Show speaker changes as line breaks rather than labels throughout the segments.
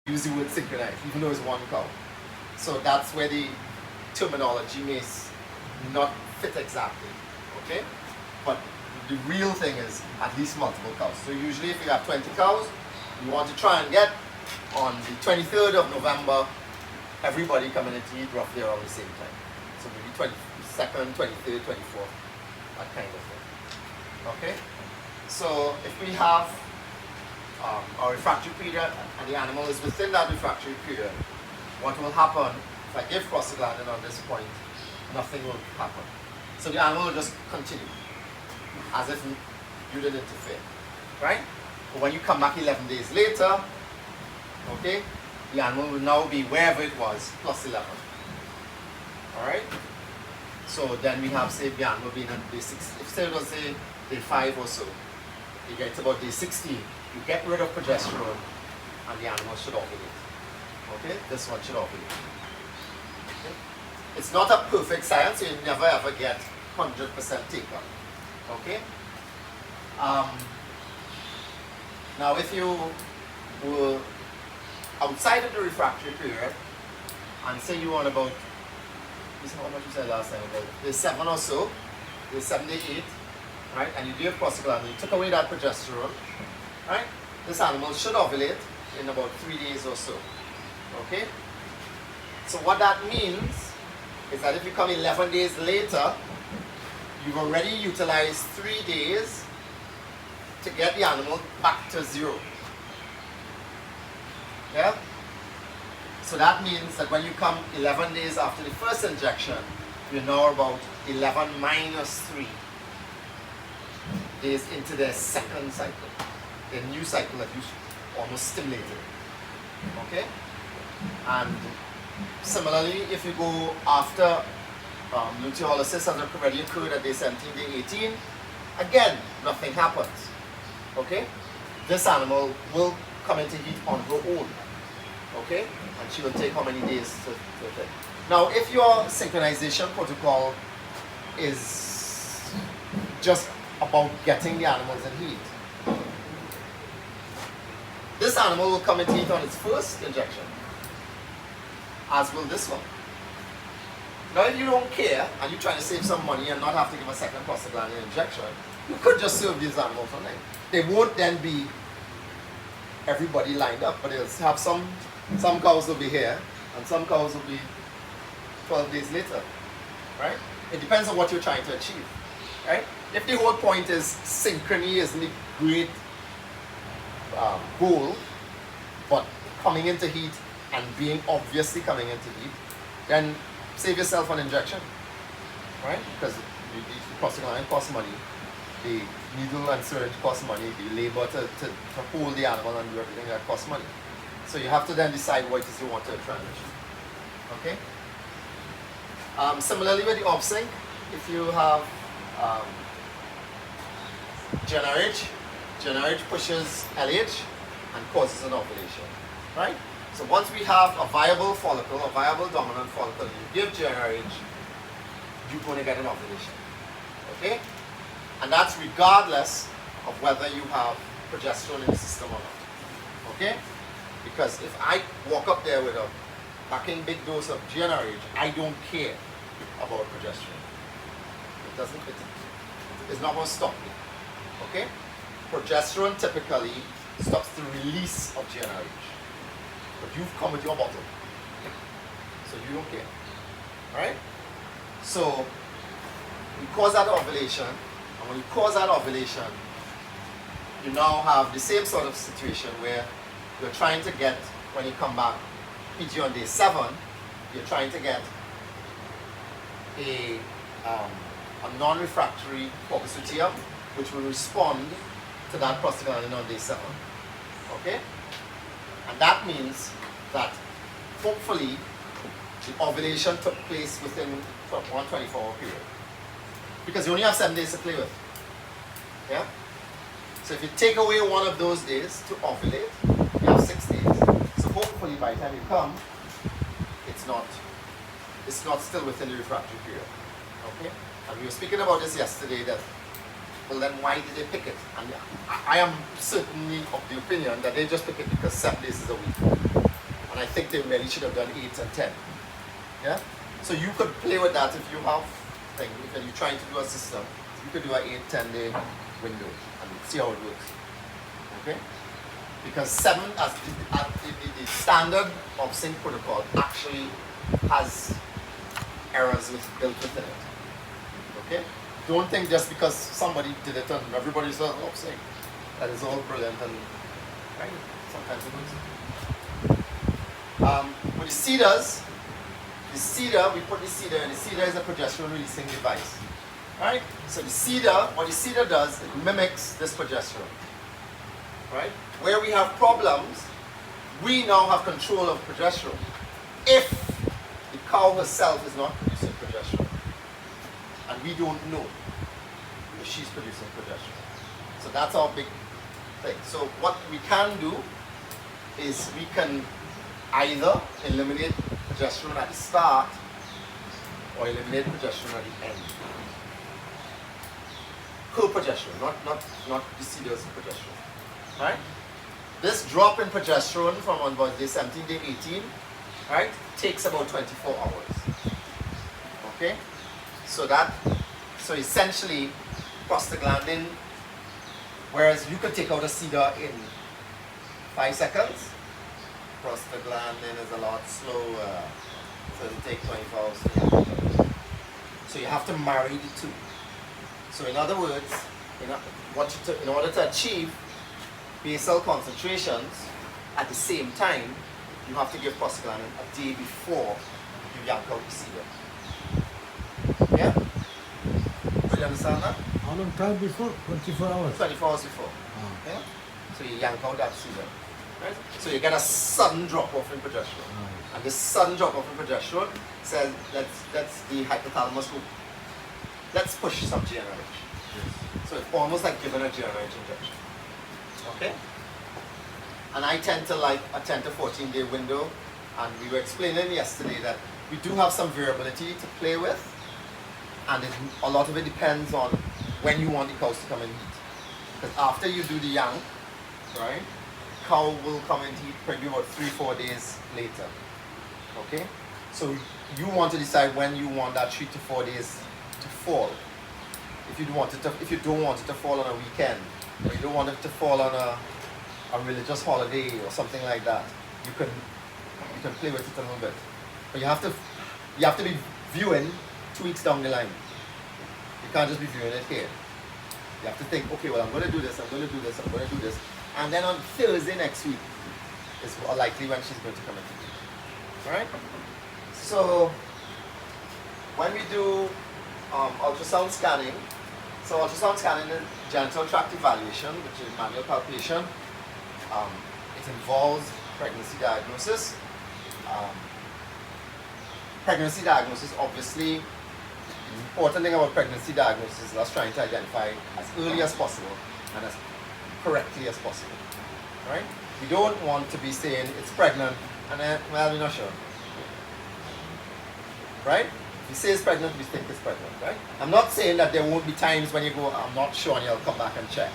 use the word synchronized, even though it's one cow. So that's where the terminology may not fit exactly, okay? But the real thing is at least multiple cows. So usually if you have 20 cows, you want to try and get on the 23rd of November, everybody coming into eat roughly around the same time. So maybe 22nd, 23rd, 24th, that kind of thing. Okay? So if we have our refractory period and the animal is within that refractory period, what will happen if I give prostaglandin on this point, nothing will happen. So the animal will just continue as if you didn't interfere, right? But when you come back 11 days later, okay, the animal will now be wherever it was, plus 11. All right? So then we have, say, the animal being on day 6. If say it was, say, day 5 or so, you get to about day 16, you get rid of progesterone, and the animal should ovulate. Okay? This one should ovulate. Okay? It's not a perfect science, so you never ever get 100% take-up. Okay? Now, if you were outside of the refractory period, and say you want about, this is how much you said last time, about day 7 or so, day 7, day 8, right? And you gave prostaglandin, you took away that progesterone, right? This animal should ovulate in about 3 days or so. Okay? So what that means is that if you come 11 days later, you've already utilized 3 days to get the animal back to 0. Yeah? So that means that when you come 11 days after the first injection, you're now about 11 minus 3 days into their second cycle, their new cycle that you almost stimulated. Okay? And similarly, if you go after luteolysis has already occurred at day 17, day 18, again, nothing happens. Okay? This animal will come into heat on her own. Okay? And she will take how many days to take. Now, if your synchronization protocol is just about getting the animals in heat, this animal will come into heat on its first injection, as will this one. Now, if you don't care and you're trying to save some money and not have to give a second prostaglandin injection, you could just serve these animals on night. They won't then be everybody lined up, but they'll have some cows will be here and some cows will be 12 days later, right? It depends on what you're trying to achieve, right? If the whole point is synchrony isn't a great goal, but coming into heat and being obviously coming into heat, then save yourself an injection, right? Because the prostaglandin costs money, the needle and syringe costs money, the labor to hold the animal and do everything that costs money. So you have to then decide what it is you want to transition. Okay? Similarly with the OBSYNC, if you have GnRH pushes LH and causes an ovulation, right? So once we have a viable follicle, a viable dominant follicle, you give GnRH, you're going to get an ovulation. Okay? And that's regardless of whether you have progesterone in the system or not. Okay? Because if I walk up there with a packing big dose of GnRH, I don't care about progesterone. It's not going to stop me. Okay? Progesterone typically stops the release of GnRH. But you've come with your bottle. So you don't care. Alright? So you cause that ovulation, and when you cause that ovulation, you now have the same sort of situation where you're trying to get, when you come back, PG on day 7, you're trying to get a non-refractory corpus luteum, which will respond to that prostaglandin on day 7. Okay? And that means that hopefully the ovulation took place within 1 24-hour period. Because you only have 7 days to play with. Yeah? So if you take away one of those days to ovulate, you have 6 days. So hopefully by the time you come, it's not still within the refractory period. Okay? And we were speaking about this yesterday that, well then why did they pick it? And I am certainly of the opinion that they just pick it because 7 days is a week. And I think they really should have done 8 and 10. Yeah? So you could play with that if you have thing. If you're trying to do a system, you could do an 8-10 day window and see how it works. Okay? Because 7 as the standard of sync protocol actually has errors built within it. Okay? Don't think just because somebody did it and everybody says, oh, sync, that is all brilliant and right? Sometimes it works. With the cedars, we put the cedar, and the cedar is a progesterone releasing device. Right? So the cedar, what the cedar does, it mimics this progesterone. Right? Where we have problems, we now have control of progesterone. If the cow herself is not producing progesterone, and we don't know if she's producing progesterone. So that's our big thing. So what we can do is we can either eliminate progesterone at the start or eliminate progesterone at the end. Co-progesterone, not the cedars progesterone. Right? This drop in progesterone from on about day 17, day 18, right, takes about 24 hours. Okay? So essentially, prostaglandin, whereas you could take out a cedar in 5 seconds, prostaglandin is a lot slower. So it'll take 24 hours. So you have to marry the two. So in other words, in order to achieve basal concentrations at the same time, you have to give prostaglandin a day before you yank out the cedar. Yeah? Do you understand that?
How long time before? 24 hours?
24 hours before.
Oh.
Yeah? So you yank out that cedar. Right? So you get a sudden drop off in progesterone.
Oh.
And this sudden drop off in progesterone says that's the hypothalamus go, let's push some GnRH.
Yes.
So it's almost like giving a GnRH injection. Okay? And I tend to like a 10 to 14 day window, and we were explaining yesterday that we do have some variability to play with, and a lot of it depends on when you want the cows to come and eat. Because after you do the yank, right, cow will come and eat probably about 3-4 days later. Okay? So you want to decide when you want that 3 to 4 days to fall. If you don't want it to fall on a weekend, or you don't want it to fall on a religious holiday or something like that, you can play with it a little bit. But you have to be viewing 2 weeks down the line. You can't just be viewing it here. You have to think, okay, well, I'm going to do this, I'm going to do this, I'm going to do this. And then on Thursday next week is likely when she's going to come into view. Alright? So, when we do ultrasound scanning, so ultrasound scanning is genital tract evaluation, which is manual palpation. It involves pregnancy diagnosis. Pregnancy diagnosis, obviously, the important thing about pregnancy diagnosis is us trying to identify as early as possible and as correctly as possible. Right? We don't want to be saying it's pregnant and then, well, we're not sure. Right? If you say it's pregnant, we think it's pregnant, right? I'm not saying that there won't be times when you go, I'm not sure, and you'll come back and check.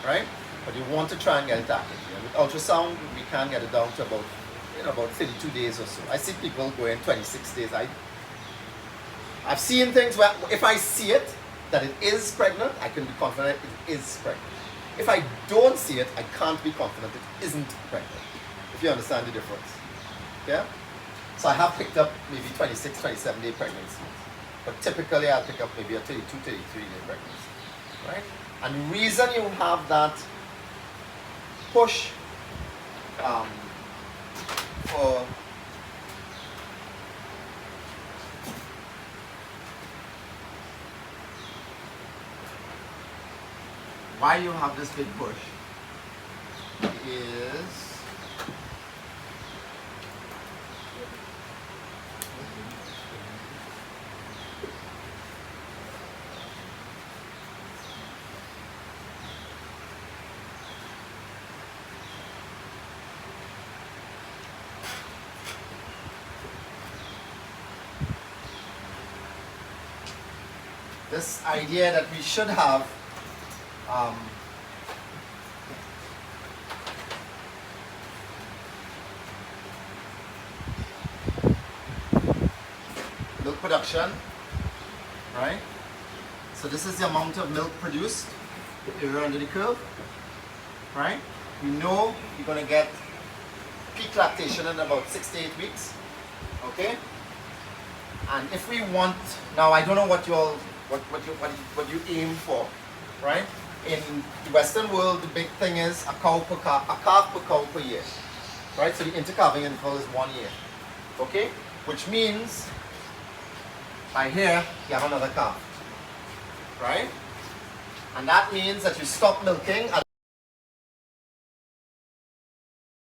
Right? But you want to try and get it accurate. And with ultrasound, we can get it down to about 32 days or so. I see people going 26 days. I've seen things where if I see it, that it is pregnant, I can be confident it is pregnant. If I don't see it, I can't be confident it isn't pregnant. If you understand the difference. Yeah? So I have picked up maybe 26, 27 day pregnancies. But typically I'll pick up maybe a 32, 33 day pregnancy. Right? And the reason you have that push for why you have this big push is this idea that we should have milk production, right? So this is the amount of milk produced, the area under the curve, right? We know you're going to get peak lactation in about 6 to 8 weeks, okay? And if we want, now I don't know what you aim for, right? In the Western world, the big thing is a calf per cow per year, right? So the intercalving interval is 1 year, okay? Which means by here you have another calf, right? And that means that you stop milking at